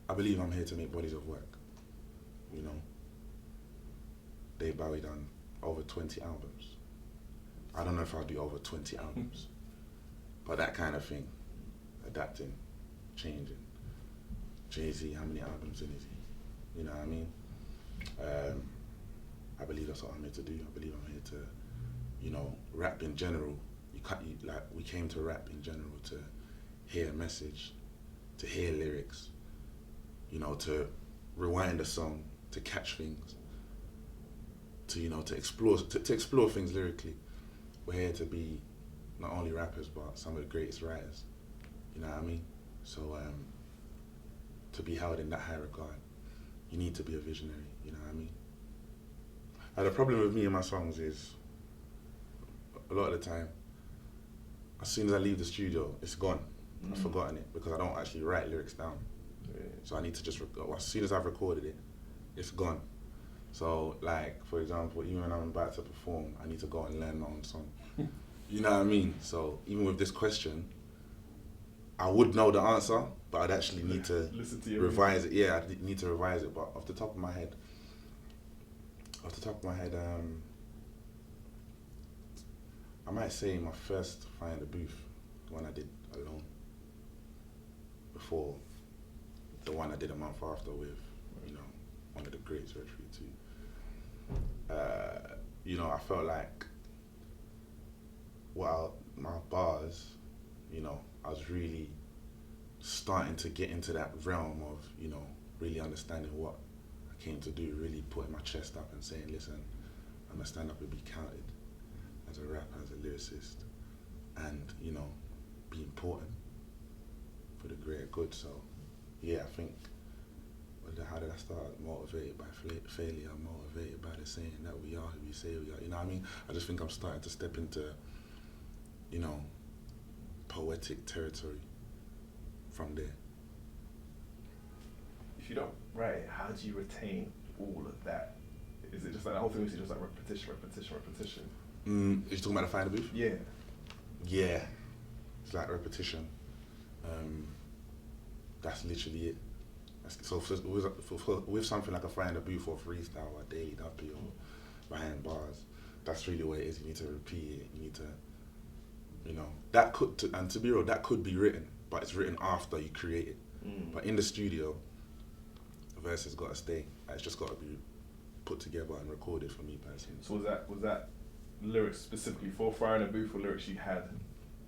I believe I'm here to make bodies of work. You know, Dave Bowie done over 20 albums. I don't know if I'll do over 20 albums, but that kind of thing, adapting, changing. Jay-Z, how many albums in is he? You know what I mean? I believe that's what I'm here to do. I believe I'm here to, you know, rap in general. We came to rap in general to hear a message, to hear lyrics, you know, to rewind a song, to catch things, to, you know, to explore things lyrically. We're here to be not only rappers, but some of the greatest writers. You know what I mean? So to be held in that high regard, you need to be a visionary. You know what I mean? The problem with me and my songs is, a lot of the time, as soon as I leave the studio, it's gone. I've forgotten it because I don't actually write lyrics down. Yeah. So I need to just, as soon as I've recorded it, it's gone. So like, for example, even when I'm about to perform, I need to go and learn my own song. You know what I mean? So even with this question, I would know the answer, but I'd actually need to revise it. Yeah, I need to revise it, but off the top of my head, I might say my first Find a Booth, the one I did alone, before the one I did a month after with, you know, one of the greats, Wretch too. You know, I felt like, my bars, you know, I was really starting to get into that realm of, you know, really understanding what I came to do, really putting my chest up and saying, listen, I'm gonna stand up and be counted as a rapper, as a lyricist, and, you know, be important for the greater good. So, yeah, I think, how did I start? Motivated by failure, motivated by the saying that we are who we say we are. You know what I mean? I just think I'm starting to step into, you know, poetic territory from there. If you don't write it, how do you retain all of that? Is it just like the whole thing is just like repetition? You're talking about the Find a Booth? Yeah. Yeah, it's like repetition. That's literally it. So with something like a Find a Booth or freestyle or daily duppy or behind bars, that's really what it is. You need to repeat it. You need to, you know, and to be real, that could be written, but it's written after you create it. But in the studio, the verse has got to stay. It's just got to be put together and recorded for me personally. So was that lyrics specifically for Find a Booth or lyrics you had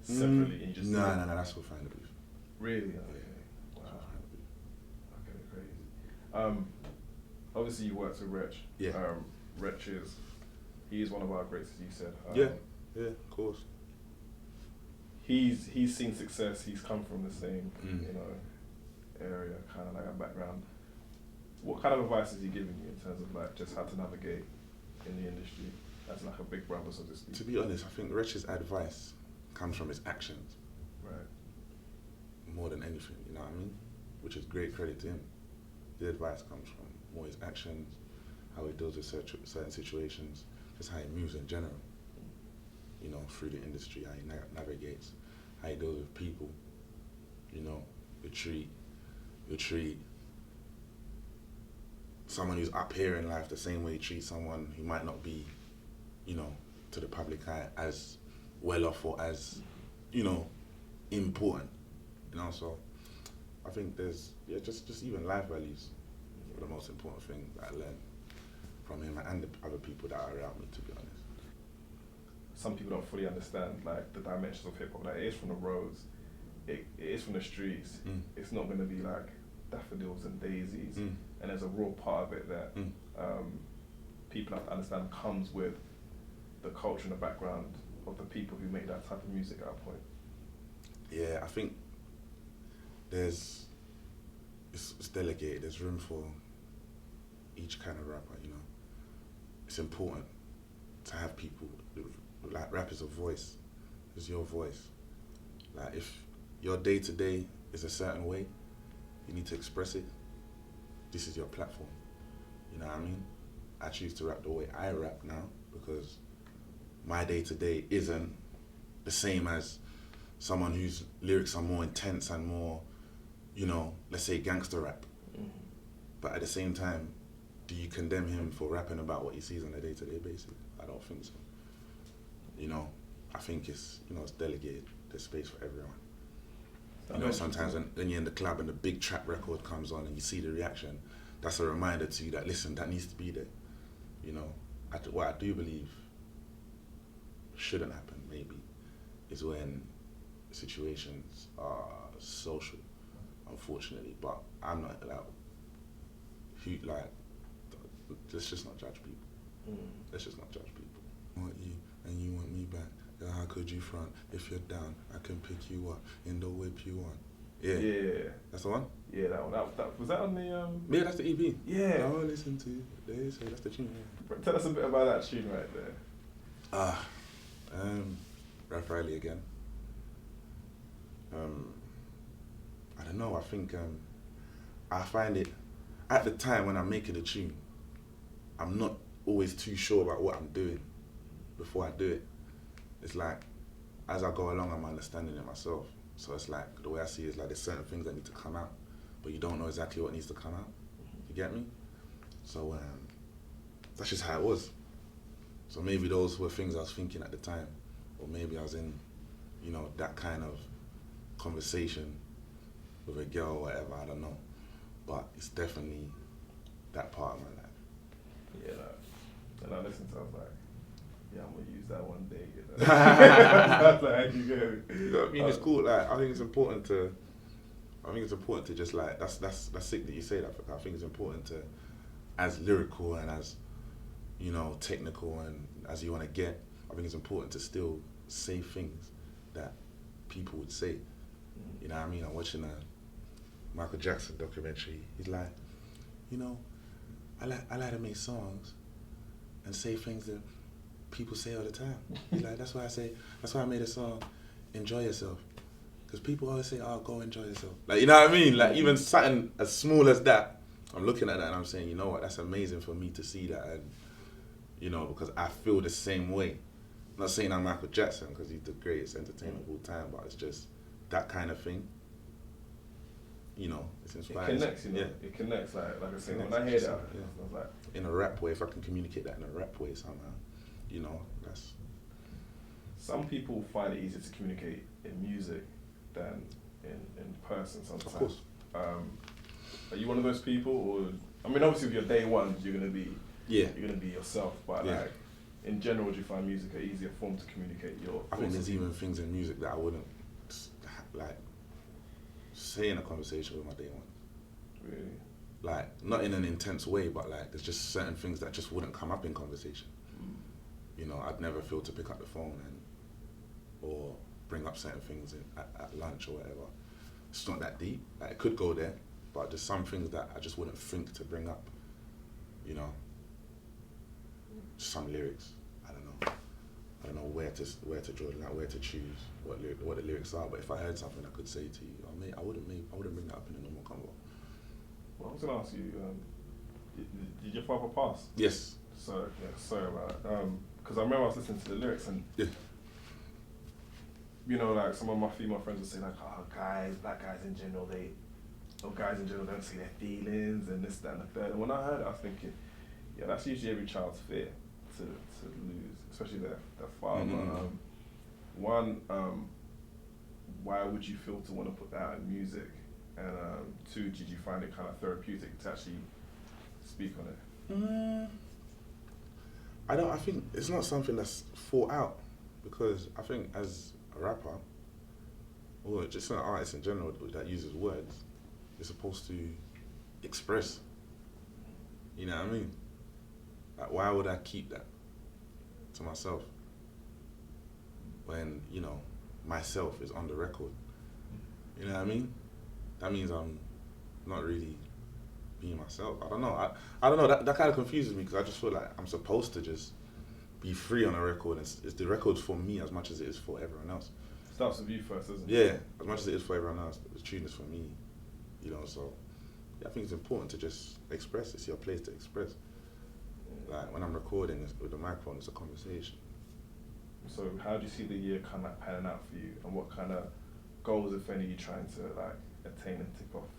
separately and you just No, that's for Find a Booth. Really? Okay. Yeah. Wow. Okay, crazy. Obviously you worked with Wretch. Yeah. Wretch he's one of our greats, as you said. Yeah, of course. He's seen success. He's come from the same, you know, area, kind of like a background. What kind of advice is he giving you in terms of like just how to navigate in the industry as like a big brother, so to speak? To be honest, I think Wretch's advice comes from his actions. Right. More than anything, you know what I mean? Which is great credit to him. The advice comes from more his actions, how he deals with certain situations, just how he moves in general. You know, through the industry, how he navigates, how he deals with people. You know, you treat someone who's up here in life the same way you treat someone who might not be, you know, to the public eye as well off or as, you know, important. You know, so I think there's just even life values are the most important thing that I learned from him and the other people that are around me, to be honest. Some people don't fully understand like the dimensions of hip hop. Like it is from the roads, it is from the streets. It's not going to be like daffodils and daisies. And there's a raw part of it that people have to understand comes with the culture and the background of the people who make that type of music at a point. Yeah, I think it's delegated. There's room for each kind of rapper, you know. It's important to have people, like rap is a voice. It's your voice. Like if your day-to-day is a certain way, you need to express it. This is your platform. You know what I mean? I choose to rap the way I rap now because my day-to-day isn't the same as someone whose lyrics are more intense and more, you know, let's say gangster rap. But at the same time, do you condemn him for rapping about what he sees on a day-to-day basis? I don't think so. You know, I think it's, you know, it's delegated. There's space for everyone. You know, sometimes when you're in the club and the big trap record comes on and you see the reaction, that's a reminder to you that, listen, that needs to be there. You know, what I do believe shouldn't happen, maybe, is when situations are social, unfortunately. But I'm not let's just not judge people. Let's just not judge people. I want you and you want me back. How could you front? If you're down, I can pick you up in the whip you want. Yeah. That's the one? Yeah, that one. That was that on the Yeah, that's the EP. Yeah. I will listen to you. They say that's the tune. Yeah. Tell us a bit about that tune right there. Raf Riley again. I don't know, I think I find it, at the time when I'm making a tune, I'm not always too sure about what I'm doing before I do it. It's like, as I go along, I'm understanding it myself. So it's like, the way I see it is like there's certain things that need to come out, but you don't know exactly what needs to come out. You get me? So that's just how it was. So maybe those were things I was thinking at the time, or maybe I was in, you know, that kind of conversation with a girl or whatever, I don't know. But it's definitely that part of my life. Yeah, and I listened to it, I was like, yeah, I'm gonna use that one day. You know? Like, you know what I mean? It's cool. Like, I think it's important to just like, that's sick that you say that. I think it's important to, as lyrical and as, you know, technical and as you want to get, I think it's important to still say things that people would say. You know what I mean? I'm watching a Michael Jackson documentary. He's like, you know, I like to make songs and say things that people say all the time. He's like, that's why I made a song, Enjoy Yourself. Because people always say, oh, go enjoy yourself. Like, you know what I mean? Like, even something as small as that, I'm looking at that and I'm saying, you know what, that's amazing for me to see that. And, you know, because I feel the same way. I'm not saying I'm Michael Jackson because he's the greatest entertainer of all time, but it's just that kind of thing. You know, it's inspiring. It connects, you know. Yeah. It connects, like I say, when I hear that, yeah. I was like, in a rap way, if I can communicate that in a rap way somehow, you know, that's. Some people find it easier to communicate in music than in person sometimes. Of course. Are you one of those people, or I mean, obviously, with your day ones, you're gonna be yourself, but like in general, do you find music an easier form to communicate your? I think there's even things in music that I wouldn't like say in a conversation with my day ones. Really? Like, not in an intense way, but like there's just certain things that just wouldn't come up in conversation. You know, I'd never feel to pick up the phone or bring up certain things at lunch or whatever. It's not that deep. Like, it could go there, but there's some things that I just wouldn't think to bring up. You know, some lyrics. I don't know where to draw the line, where to choose what the lyrics are. But if I heard something I could say to you, I wouldn't bring that up in a normal convo. Well, I was gonna ask you, did your father pass? Yes. So yeah, sorry about that. Because I remember I was listening to the lyrics and you know, like some of my female friends would say like, oh, black guys in general, guys in general don't see their feelings and this, that, and the third. And when I heard it, I was thinking, yeah, that's usually every child's fear to lose, especially their father. Mm-hmm. Why would you feel to want to put that in music? And two, did you find it kind of therapeutic to actually speak on it? I think it's not something that's thought out, because I think as a rapper, or just an artist in general that uses words, you're supposed to express. You know what I mean? Like, why would I keep that to myself when, you know, myself is on the record? You know what I mean? That means I'm not really being myself. I don't know. I don't know. That kind of confuses me, because I just feel like I'm supposed to just be free on a record. It's the record's for me as much as it is for everyone else. It starts with you first, doesn't it? Yeah, as much as it is for everyone else, the tune is for me. You know, so yeah, I think it's important to just express. It's your place to express. Like, when I'm recording with the microphone, it's a conversation. So how do you see the year kind of panning out for you, and what kind of goals, if any, are you trying to like attain and tick off?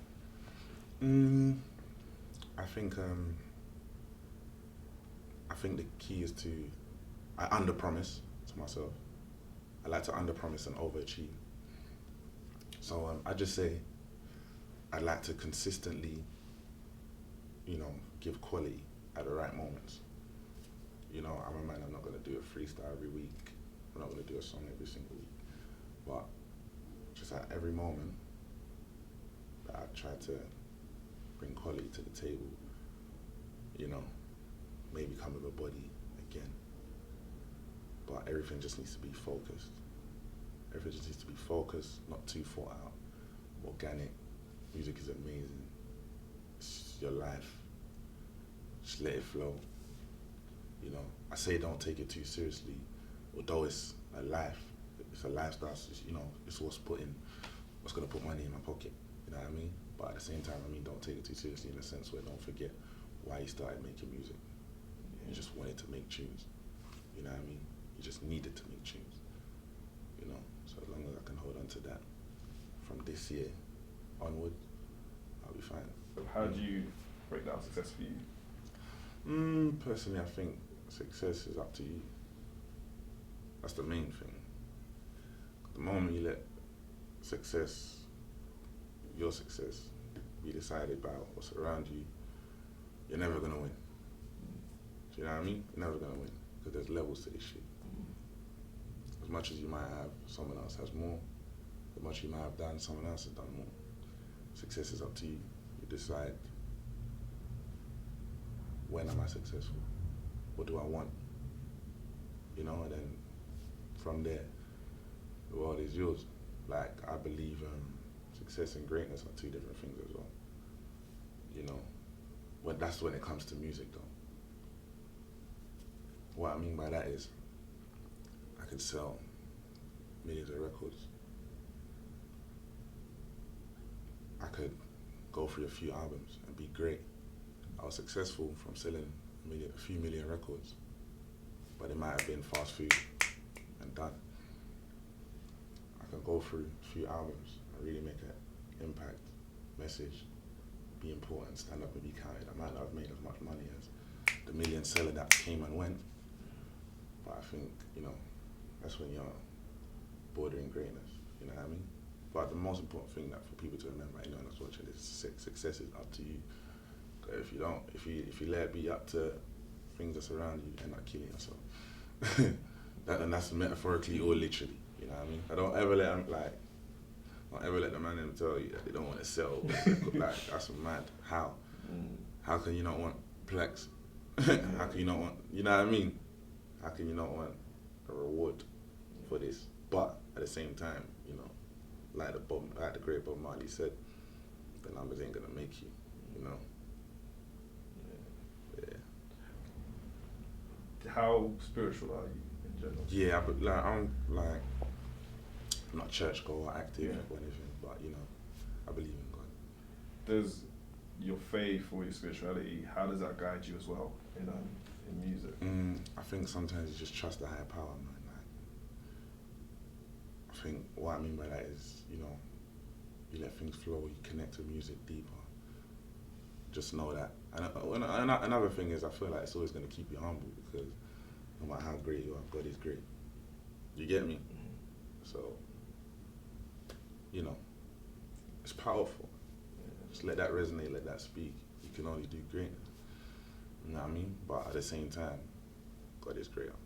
I think the key is I under promise to myself. I like to under promise and overachieve. So I just say I like to consistently, give quality at the right moments. I'm a man, I'm not gonna do a freestyle every week. I'm not gonna do a song every single week. But just at every moment that I try to bring quality to the table, maybe come with a body again. But everything just needs to be focused. Everything just needs to be focused, not too thought out, organic. Music is amazing. It's your life. Just let it flow. I say don't take it too seriously, although it's a life. It's a lifestyle. It's what's gonna put money in my pocket. You know what I mean? But at the same time, don't take it too seriously in the sense where don't forget why you started making music. You just wanted to make tunes. You know what I mean? You just needed to make tunes. So as long as I can hold on to that from this year onward, I'll be fine. How do you break down success for you? Personally, I think success is up to you. That's the main thing. The moment you let your success, be decided by what's around you, you're never gonna win. Do you know what I mean? You're never gonna win, because there's levels to this shit. As much as you might have, someone else has more. As much as you might have done, someone else has done more. Success is up to you. You decide, when am I successful? What do I want? And then from there, the world is yours. Like, I believe success and greatness are two different things as well. But that's when it comes to music though. What I mean by that is, I could sell millions of records. I could go through a few albums and be great. I was successful from selling a few million records, but it might have been fast food and done. I can go through a few albums and really make an impact, message, be important, stand up and be counted. I might not have made as much money as the million seller that came and went, but I think, that's when you're bordering greatness, you know what I mean? But the most important thing that for people to remember, anyone that's watching, is success is up to you. If you let it be up to things that's around you, you're not killing yourself. And that's metaphorically or literally, you know what I mean? I don't ever let the man in tell you that they don't want to sell. Like, that's mad. How? How can you not want plex? How can you not want, you know what I mean? How can you not want a reward for this? But at the same time, like the great Bob Marley said, the numbers ain't gonna make you, Yeah. How spiritual are you in general? Yeah, I'm not churchgoer or active or anything, but I believe in God. Does your faith or your spirituality, how does that guide you as well in music? I think sometimes you just trust the higher power, man. I think what I mean by that is, you let things flow, you connect to music deeper. Just know that. And another thing is, I feel like it's always going to keep you humble, because no matter how great you are, God is great. You get me? So, it's powerful. Just let that resonate, let that speak. You can only do greatness. You know what I mean? But at the same time, God is greater.